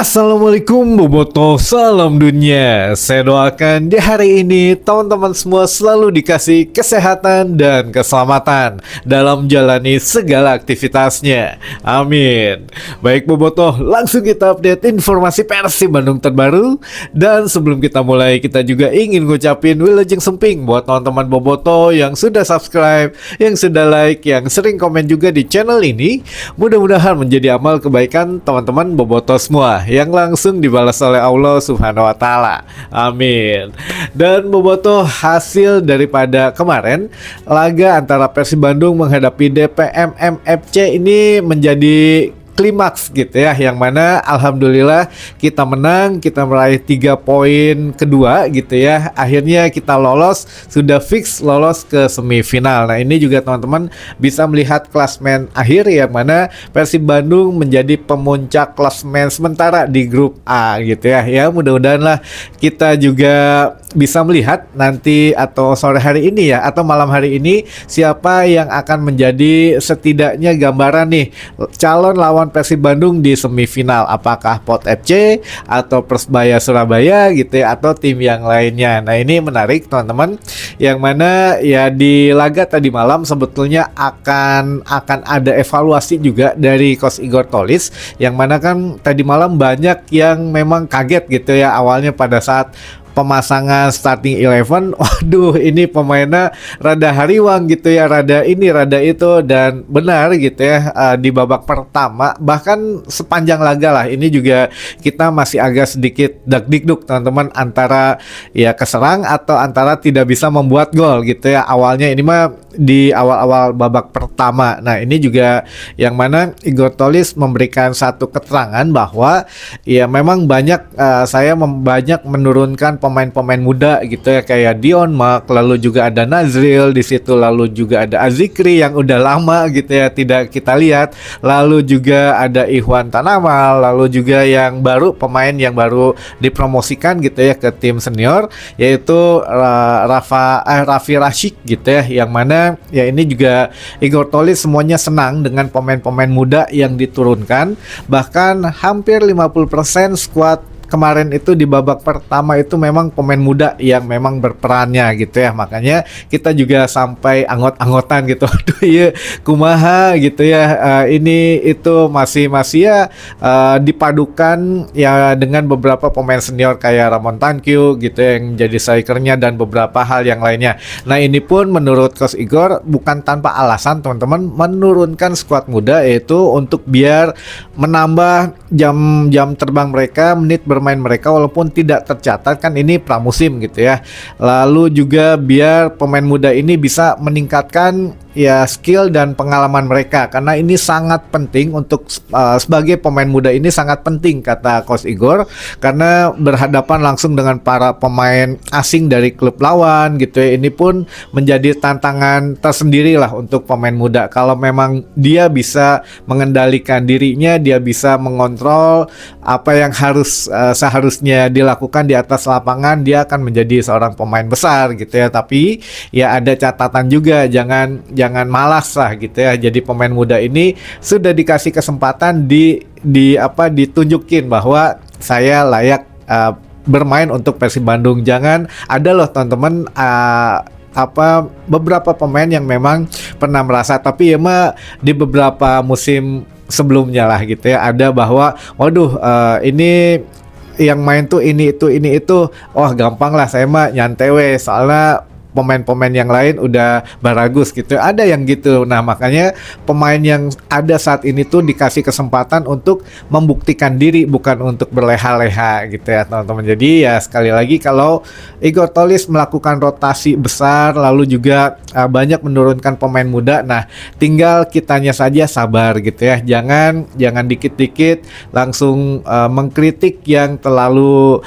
Assalamualaikum Boboto, salam dunia. Saya doakan di hari ini teman-teman semua selalu dikasih kesehatan dan keselamatan dalam jalani segala aktivitasnya. Amin. Baik Boboto, langsung kita update informasi Persib Bandung terbaru. Dan sebelum kita mulai, kita juga ingin ngucapin wilujeng semping buat teman-teman Boboto yang sudah subscribe, yang sudah like, yang sering komen juga di channel ini. Mudah-mudahan menjadi amal kebaikan teman-teman Boboto semua yang langsung dibalas oleh Allah Subhanahu wa taala. Amin. Dan Boboto, hasil daripada kemarin laga antara Persib Bandung menghadapi DPM FC ini menjadi klimaks gitu ya, yang mana alhamdulillah kita menang, kita meraih 3 poin kedua gitu ya. Akhirnya kita lolos, sudah fix lolos ke semifinal. Nah, ini juga teman-teman bisa melihat klasmen akhir, yang mana Persib Bandung menjadi pemuncak klasmen sementara di grup A gitu ya. Ya, mudah-mudahan lah kita juga bisa melihat nanti atau sore hari ini ya, atau malam hari ini, siapa yang akan menjadi setidaknya gambaran nih calon lawan Persib Bandung di semifinal, apakah Pot FC atau Persebaya Surabaya gitu ya, atau tim yang lainnya. Nah, ini menarik teman-teman, yang mana ya di laga tadi malam sebetulnya akan ada evaluasi juga dari Coach Igor Tolis, yang mana kan tadi malam banyak yang memang kaget gitu ya awalnya pada saat pemasangan starting 11. Waduh, ini pemainnya rada hariwang gitu ya, rada ini rada itu, dan benar gitu ya, di babak pertama bahkan sepanjang laga lah ini juga kita masih agak sedikit dak-dikduk teman-teman, antara ya keserang atau antara tidak bisa membuat gol gitu ya awalnya, ini mah di awal-awal babak pertama. Nah, ini juga yang mana Igor Tolis memberikan satu keterangan bahwa ya memang banyak banyak menurunkan pemain-pemain muda gitu ya, kayak Dion Mark, lalu juga ada Nazril di situ, lalu juga ada Azikri yang udah lama gitu ya tidak kita lihat, lalu juga ada Ikhwan Tanamal, lalu juga yang baru, pemain yang baru dipromosikan gitu ya ke tim senior, yaitu Raffi Rashid gitu ya, yang mana ya ini juga Igor Tolis semuanya senang dengan pemain-pemain muda yang diturunkan. Bahkan hampir 50% skuad kemarin itu di babak pertama itu memang pemain muda yang memang berperannya gitu ya. Makanya kita juga sampai anggot-anggotan gitu. Aduh iya kumaha gitu ya, ini itu masih ya dipadukan ya dengan beberapa pemain senior kayak Ramon Tankyu gitu yang jadi strikernya dan beberapa hal yang lainnya. Nah, ini pun menurut Coach Igor bukan tanpa alasan teman-teman menurunkan skuad muda, yaitu untuk biar menambah jam terbang mereka, menit bermain mereka walaupun tidak tercatat, kan ini pramusim gitu ya. Lalu juga biar pemain muda ini bisa meningkatkan ya skill dan pengalaman mereka, karena ini sangat penting untuk sebagai pemain muda, ini sangat penting kata Coach Igor, karena berhadapan langsung dengan para pemain asing dari klub lawan gitu ya. Ini pun menjadi tantangan tersendiri lah untuk pemain muda. Kalau memang dia bisa mengendalikan dirinya, dia bisa mengontrol apa yang seharusnya dilakukan di atas lapangan, dia akan menjadi seorang pemain besar gitu ya. Tapi ya ada catatan juga, jangan malas lah gitu ya. Jadi pemain muda ini sudah dikasih kesempatan ditunjukin bahwa saya layak bermain untuk Persib Bandung. Jangan ada loh teman-teman beberapa pemain yang memang pernah merasa, tapi ya mah di beberapa musim sebelumnya lah gitu ya, ada bahwa waduh ini yang main tuh ini itu, wah gampang lah saya mah nyantai soalnya pemain-pemain yang lain udah baragus gitu, ada yang gitu. Nah, makanya pemain yang ada saat ini tuh dikasih kesempatan untuk membuktikan diri, bukan untuk berleha-leha gitu ya teman-teman. Jadi ya sekali lagi, kalau Igor Tolis melakukan rotasi besar lalu juga banyak menurunkan pemain muda, nah tinggal kitanya saja sabar gitu ya. Jangan dikit-dikit langsung mengkritik yang terlalu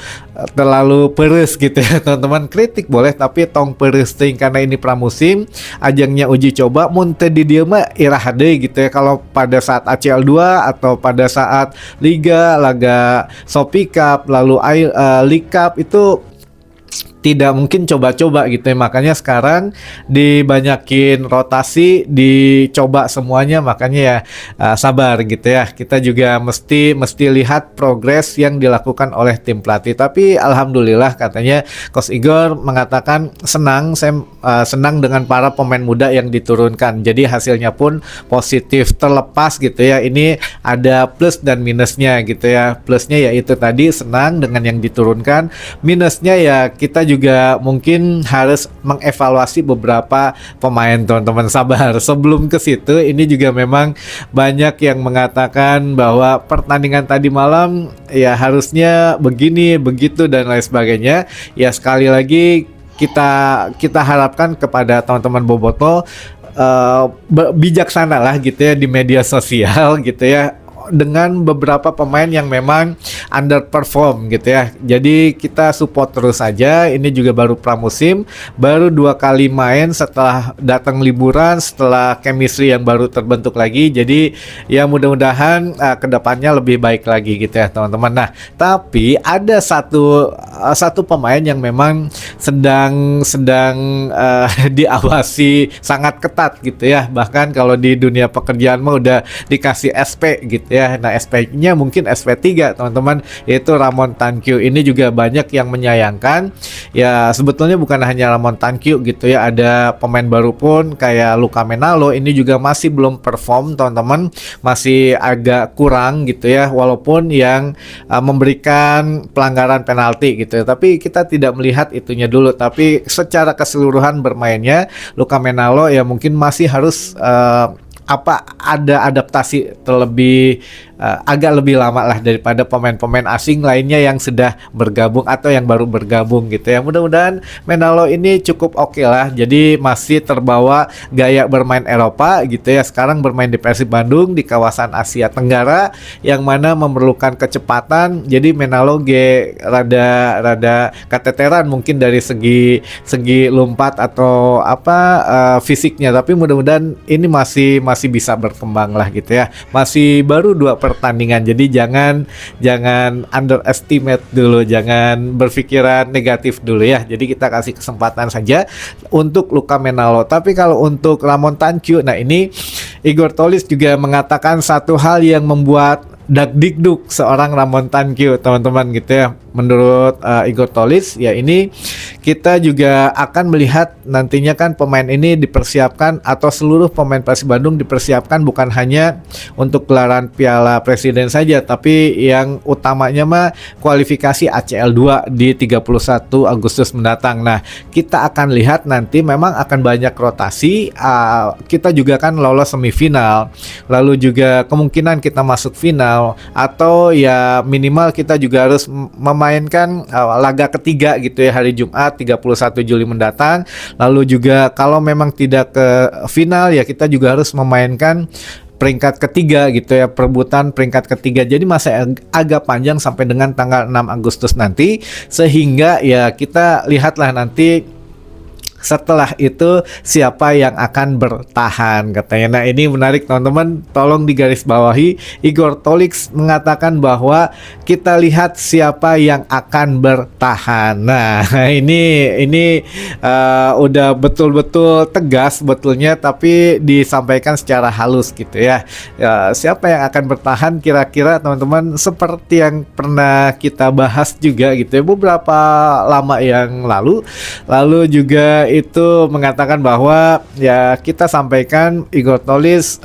peres gitu ya teman-teman. Kritik boleh, tapi tong peresting, karena ini pramusim, ajangnya uji coba. Mun teu di dieu mah irah deui gitu ya. Kalau pada saat ACL 2 atau pada saat laga Shopee Cup, lalu League Cup, itu tidak mungkin coba-coba gitu ya. Makanya sekarang dibanyakin rotasi, dicoba semuanya, makanya ya sabar gitu ya. Kita juga mesti lihat progres yang dilakukan oleh tim pelatih. Tapi alhamdulillah katanya Coach Igor mengatakan saya senang dengan para pemain muda yang diturunkan. Jadi hasilnya pun positif, terlepas gitu ya. Ini ada plus dan minusnya gitu ya. Plusnya yaitu tadi senang dengan yang diturunkan. Minusnya ya kita juga mungkin harus mengevaluasi beberapa pemain, teman-teman. Sabar, sebelum ke situ ini juga memang banyak yang mengatakan bahwa pertandingan tadi malam ya harusnya begini begitu dan lain sebagainya. Ya sekali lagi kita harapkan kepada teman-teman Boboto bijaksana lah gitu ya di media sosial gitu ya, dengan beberapa pemain yang memang underperform gitu ya. Jadi kita support terus saja. Ini juga baru pramusim, baru 2 kali main setelah datang liburan, setelah chemistry yang baru terbentuk lagi. Jadi ya mudah-mudahan kedepannya lebih baik lagi gitu ya teman-teman. Nah tapi ada satu pemain yang memang sedang diawasi sangat ketat gitu ya. Bahkan kalau di dunia pekerjaan mah udah dikasih SP gitu ya. Nah SP-nya mungkin SP3 teman-teman, yaitu Ramon Tankyu. Ini juga banyak yang menyayangkan. Ya sebetulnya bukan hanya Ramon Tankyu gitu ya, ada pemain baru pun kayak Luka Menalo. Ini juga masih belum perform teman-teman, masih agak kurang gitu ya, walaupun yang memberikan pelanggaran penalti gitu ya. Tapi kita tidak melihat itunya dulu, tapi secara keseluruhan bermainnya Luka Menalo ya mungkin masih harus ada adaptasi terlebih agak lebih lama lah daripada pemain-pemain asing lainnya yang sudah bergabung atau yang baru bergabung gitu ya. Mudah-mudahan Menalo ini cukup oke lah. Jadi masih terbawa gaya bermain Eropa gitu ya. Sekarang bermain di Persib Bandung di kawasan Asia Tenggara yang mana memerlukan kecepatan. Jadi Menalo rada keteteran mungkin dari segi lompat atau fisiknya, tapi mudah-mudahan ini masih bisa berkembang lah gitu ya. Masih baru 2 pertandingan, jadi jangan underestimate dulu, jangan berpikiran negatif dulu ya. Jadi kita kasih kesempatan saja untuk Luka Menalo. Tapi kalau untuk Ramon Tankyu, nah ini Igor Tolis juga mengatakan satu hal yang membuat dakdikduk seorang Ramon Tankyu teman-teman gitu ya. Menurut Igor Tolis ya, ini kita juga akan melihat nantinya kan pemain ini dipersiapkan, atau seluruh pemain Persib Bandung dipersiapkan bukan hanya untuk gelaran Piala Presiden saja, tapi yang utamanya mah kualifikasi ACL 2 di 31 Agustus mendatang. Nah kita akan lihat nanti memang akan banyak rotasi. Kita juga kan lolos semifinal, lalu juga kemungkinan kita masuk final, atau ya minimal kita juga harus memainkan laga ketiga gitu ya hari Jumat 31 Juli mendatang. Lalu juga kalau memang tidak ke final ya kita juga harus memainkan peringkat ketiga gitu ya, perebutan peringkat ketiga. Jadi masih agak panjang sampai dengan tanggal 6 Agustus nanti, sehingga ya kita lihatlah nanti setelah itu siapa yang akan bertahan katanya. Nah ini menarik teman-teman, tolong digarisbawahi. Igor Tolis mengatakan bahwa kita lihat siapa yang akan bertahan. Nah ini udah betul-betul tegas betulnya, tapi disampaikan secara halus gitu ya. Siapa yang akan bertahan kira-kira teman-teman, seperti yang pernah kita bahas juga gitu ya beberapa lama yang lalu juga itu mengatakan bahwa ya kita sampaikan Igor Tolis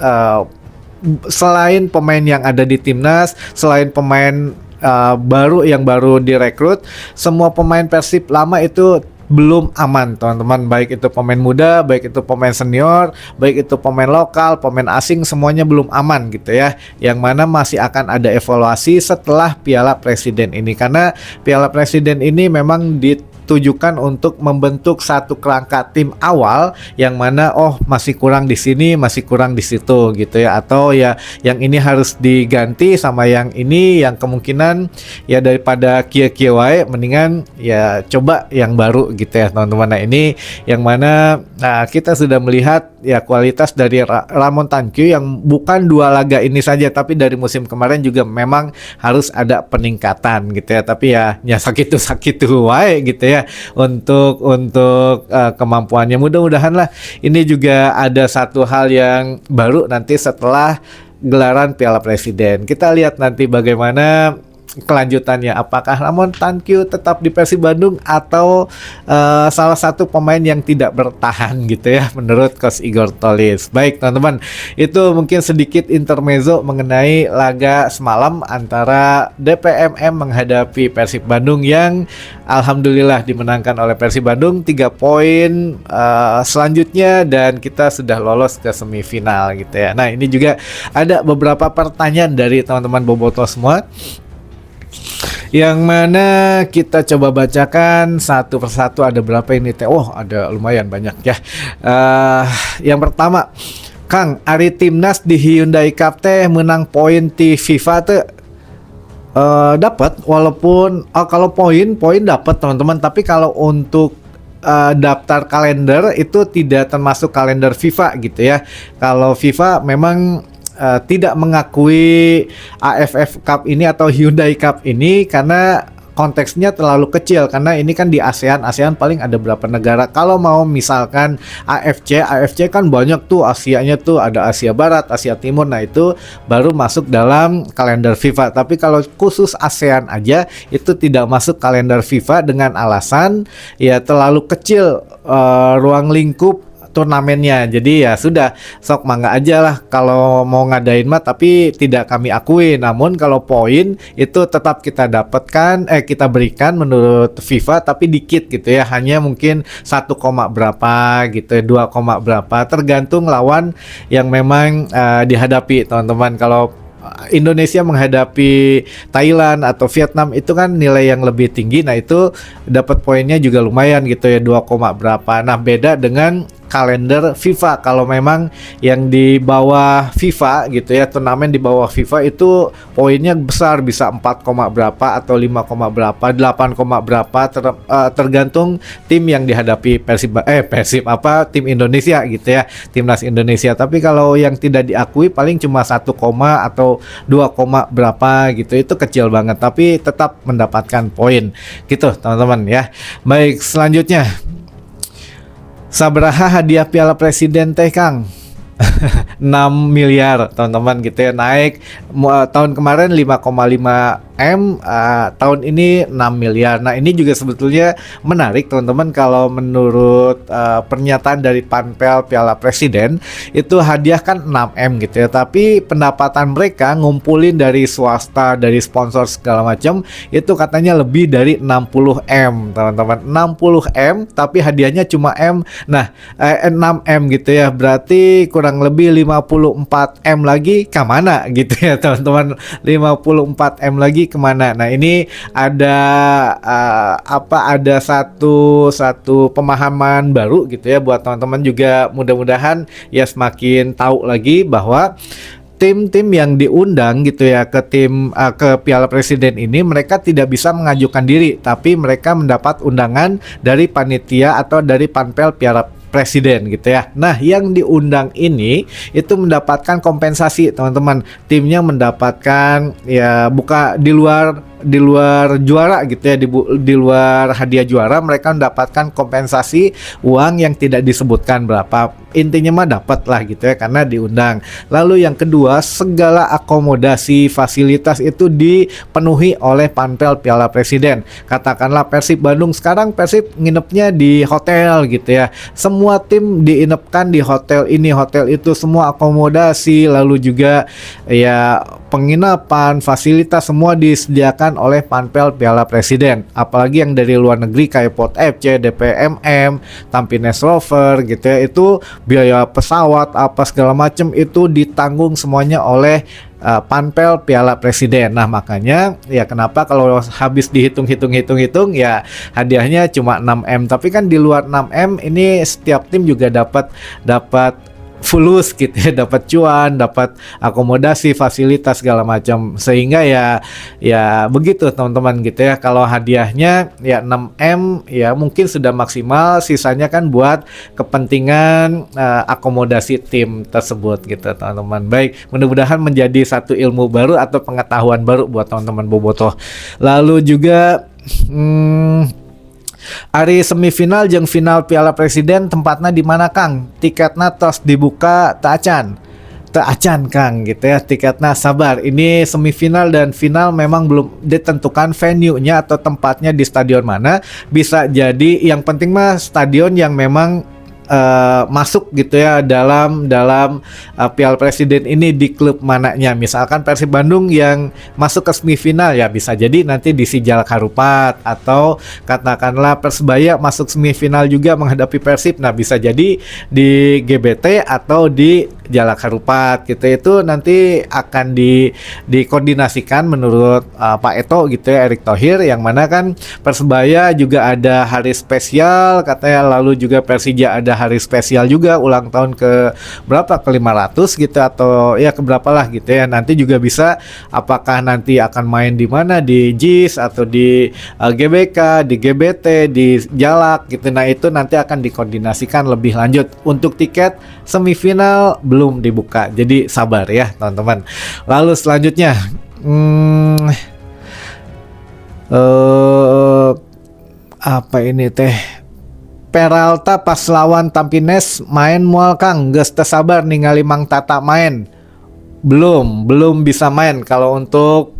selain pemain yang ada di timnas, selain pemain baru direkrut, semua pemain Persib lama itu belum aman teman-teman, baik itu pemain muda, baik itu pemain senior, baik itu pemain lokal, pemain asing, semuanya belum aman gitu ya, yang mana masih akan ada evaluasi setelah Piala Presiden ini, karena Piala Presiden ini memang ditujukan untuk membentuk satu kerangka tim awal yang mana masih kurang di sini, masih kurang di situ gitu ya, atau ya yang ini harus diganti sama yang ini, yang kemungkinan ya daripada kia-kia wae mendingan ya coba yang baru gitu ya teman-teman. Nah ini yang mana kita sudah melihat ya kualitas dari Ramon Tankyu yang bukan 2 laga ini saja, tapi dari musim kemarin juga memang harus ada peningkatan gitu ya. Tapi ya sakitu wae gitu ya. ya untuk kemampuannya. Mudah-mudahan lah ini juga ada satu hal yang baru nanti setelah gelaran Piala Presiden. Kita lihat nanti bagaimana kelanjutannya, apakah Ramon Tankyu tetap di Persib Bandung atau salah satu pemain yang tidak bertahan gitu ya menurut Coach Igor Tolis. Baik teman-teman, itu mungkin sedikit intermezzo mengenai laga semalam antara DPMM menghadapi Persib Bandung yang alhamdulillah dimenangkan oleh Persib Bandung 3 poin selanjutnya, dan kita sudah lolos ke semifinal gitu ya. Nah, ini juga ada beberapa pertanyaan dari teman-teman boboto semua, yang mana kita coba bacakan satu persatu. Ada berapa ini teh? Oh, ada lumayan banyak ya. Yang pertama, Kang, Ari Timnas di Hyundai Cup teh menang poin di FIFA teh dapat, walaupun kalau poin dapat teman-teman, tapi kalau untuk daftar kalender itu tidak termasuk kalender FIFA gitu ya. Kalau FIFA memang tidak mengakui AFF Cup ini atau Hyundai Cup ini karena konteksnya terlalu kecil, karena ini kan di ASEAN paling ada berapa negara. Kalau mau misalkan AFC kan banyak tuh, Asianya tuh ada Asia Barat, Asia Timur, nah itu baru masuk dalam kalender FIFA. Tapi kalau khusus ASEAN aja itu tidak masuk kalender FIFA dengan alasan ya terlalu kecil ruang lingkup turnamennya. Jadi ya sudah, sok mangga aja lah kalau mau ngadain mah, tapi tidak kami akui. Namun kalau poin itu tetap kita dapatkan, kita berikan menurut FIFA, tapi dikit gitu ya, hanya mungkin 1, berapa gitu, 2, berapa, tergantung lawan yang memang dihadapi teman-teman. Kalau Indonesia menghadapi Thailand atau Vietnam itu kan nilai yang lebih tinggi, nah itu dapat poinnya juga lumayan gitu ya, 2, berapa. Nah, beda dengan kalender FIFA. Kalau memang yang di bawah FIFA gitu ya, turnamen di bawah FIFA itu poinnya besar, bisa 4, berapa atau 5, berapa, 8, berapa, tergantung tim yang dihadapi tim Indonesia gitu ya, timnas Indonesia. Tapi kalau yang tidak diakui paling cuma 1, atau 2, berapa gitu, itu kecil banget, tapi tetap mendapatkan poin gitu teman-teman ya. Baik, selanjutnya, sabaraha hadiah Piala Presiden teh Kang? 6 miliar teman-teman gitu ya, naik tahun kemarin 5,5 M, tahun ini 6 miliar. Nah, ini juga sebetulnya menarik teman-teman. Kalau menurut pernyataan dari Panpel Piala Presiden itu hadiah kan 6 M gitu ya, tapi pendapatan mereka ngumpulin dari swasta, dari sponsor segala macam, itu katanya lebih dari 60 M teman-teman. 60 M tapi hadiahnya cuma M. Nah, 6 M gitu ya, berarti kurang lebih 54 M lagi kemana gitu ya teman-teman. 54 M lagi kemana? Nah, ini ada ada satu pemahaman baru gitu ya buat teman-teman juga. Mudah-mudahan ya semakin tahu lagi bahwa tim-tim yang diundang gitu ya ke Piala Presiden ini, mereka tidak bisa mengajukan diri, tapi mereka mendapat undangan dari panitia atau dari Panpel Piala Presiden gitu ya. Nah, yang diundang ini itu mendapatkan kompensasi teman-teman. Timnya mendapatkan ya di luar juara gitu ya, di luar hadiah juara, mereka mendapatkan kompensasi uang yang tidak disebutkan berapa, intinya mah dapat lah gitu ya karena diundang. Lalu yang kedua, segala akomodasi fasilitas itu dipenuhi oleh Panpel Piala Presiden. Katakanlah Persib Bandung, sekarang Persib nginepnya di hotel gitu ya, semua tim diinepkan di hotel ini, hotel itu, semua akomodasi, lalu juga ya penginapan, fasilitas semua disediakan oleh Panpel Piala Presiden. Apalagi yang dari luar negeri kayak Port FC, DPMM, Tampines Rover gitu ya, itu biaya pesawat apa segala macam itu ditanggung semuanya oleh Panpel Piala Presiden. Nah, makanya ya kenapa kalau habis dihitung ya hadiahnya cuma 6 M, tapi kan di luar 6 M ini setiap tim juga dapat fulus gitu ya, dapat cuan, dapat akomodasi, fasilitas segala macam, sehingga ya begitu teman-teman gitu ya. Kalau hadiahnya ya 6 M ya mungkin sudah maksimal, sisanya kan buat kepentingan akomodasi tim tersebut gitu teman-teman. Baik, mudah-mudahan menjadi satu ilmu baru atau pengetahuan baru buat teman-teman bobotoh. Lalu juga Ari semifinal jeung final Piala Presiden tempatnya di mana Kang? Tiketnya tos dibuka tak acan Kang gitu ya, tiketnya sabar. Ini semifinal dan final memang belum ditentukan venue-nya atau tempatnya di stadion mana. Bisa jadi yang penting mah stadion yang memang masuk gitu ya dalam Piala Presiden ini di klub mananya. Misalkan Persib Bandung yang masuk ke semifinal ya bisa jadi nanti di Sijalak Harupat, atau katakanlah Persebaya masuk semifinal juga menghadapi Persib. Nah bisa jadi di GBT atau di Jalak Harupat gitu. Itu nanti akan dikoordinasikan menurut Pak Eto gitu ya, Erick Thohir, yang mana kan Persebaya juga ada hari spesial katanya, lalu juga Persija ada hari spesial juga ulang tahun ke berapa, ke 500 gitu atau ya ke berapa lah gitu ya. Nanti juga bisa apakah nanti akan main di mana, di JIS atau di GBK, di GBT, di Jalak gitu. Nah itu nanti akan dikoordinasikan lebih lanjut. Untuk tiket semifinal belum dibuka, jadi sabar ya teman-teman. Lalu selanjutnya apa ini teh, Peralta pas lawan Tampines main mual Kang, geus teu sabar ningali Mang Tata main. Belum bisa main. Kalau untuk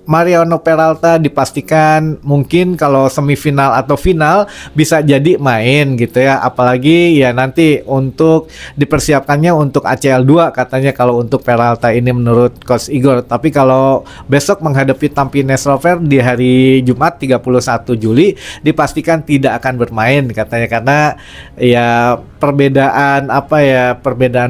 Mariano Peralta dipastikan mungkin kalau semifinal atau final bisa jadi main gitu ya, apalagi ya nanti untuk dipersiapkannya untuk ACL 2 katanya kalau untuk Peralta ini menurut Coach Igor. Tapi kalau besok menghadapi Tampines Rover di hari Jumat 31 Juli dipastikan tidak akan bermain katanya, karena ya perbedaan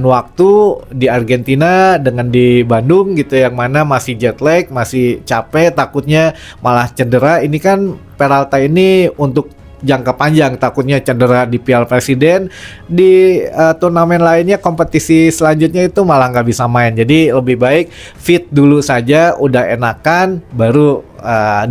waktu di Argentina dengan di Bandung gitu, yang mana masih jet lag, masih capek, takutnya malah cedera. Ini kan Peralta ini untuk jangka panjang takutnya cedera di Piala Presiden, di turnamen lainnya, kompetisi selanjutnya itu malah nggak bisa main. Jadi lebih baik fit dulu saja, udah enakan baru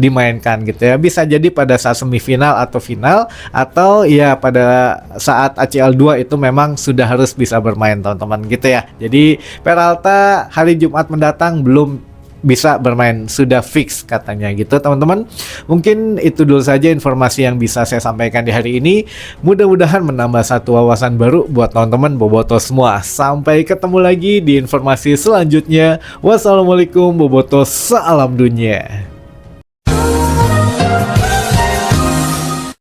dimainkan gitu ya. Bisa jadi pada saat semifinal atau final, atau ya pada saat ACL 2 itu memang sudah harus bisa bermain teman-teman gitu ya. Jadi Peralta hari Jumat mendatang belum bisa bermain, sudah fix katanya gitu teman-teman. Mungkin itu dulu saja informasi yang bisa saya sampaikan di hari ini. Mudah-mudahan menambah satu wawasan baru buat teman-teman boboto semua. Sampai ketemu lagi di informasi selanjutnya. Wassalamualaikum boboto, salam dunia.